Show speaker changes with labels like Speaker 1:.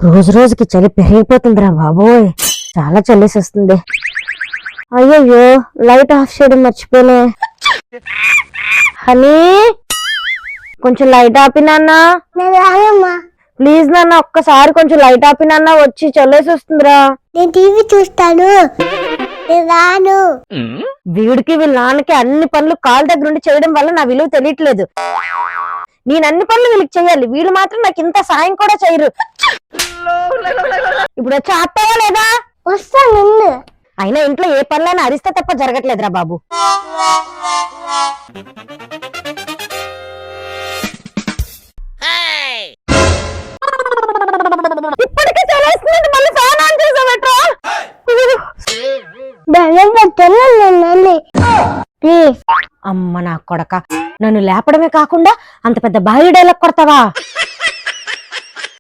Speaker 1: రోజు రోజుకి చలి పెరిగిపోతుందిరా బాబోయ్, చాలా చలిసి వస్తుంది. అయ్యయ్యో లైట్ ఆఫ్ చేయడం మర్చిపోయినే. హనీ కొంచెం లైట్ ఆపినాన్నా. ప్లీజ్ నాన్న ఒక్కసారి కొంచెం లైట్ ఆపినాన్నా, వచ్చి చల్లేసి వస్తుందిరా.
Speaker 2: నేను టీవీ చూస్తాను, రాను.
Speaker 1: వీడికి వీళ్ళ నాన్నకి అన్ని పనులు కాళ్ళ దగ్గర ఉండి చేయడం వల్ల నా విలువ తెలియట్లేదు. నేను అన్ని పనులు వీళ్ళకి చెయ్యాలి, వీళ్ళు మాత్రం నాకు ఇంత సాయం కూడా చేయరు. ఇప్పుడు వచ్చి ఆపుతావా లేదా?
Speaker 2: వస్తాను.
Speaker 1: అయినా ఇంట్లో ఏ పనులైనా అరిస్తే తప్ప జరగట్లేదురా బాబు. ఇప్పటికే చలేస్తుంది, మళ్ళీ ఫ్యాన్ ఆన్ చేసావట్రా? అమ్మ నా కొడక, నన్ను లేపడమే కాకుండా అంత పెద్ద బావి డైలాగ్ కొడతావా?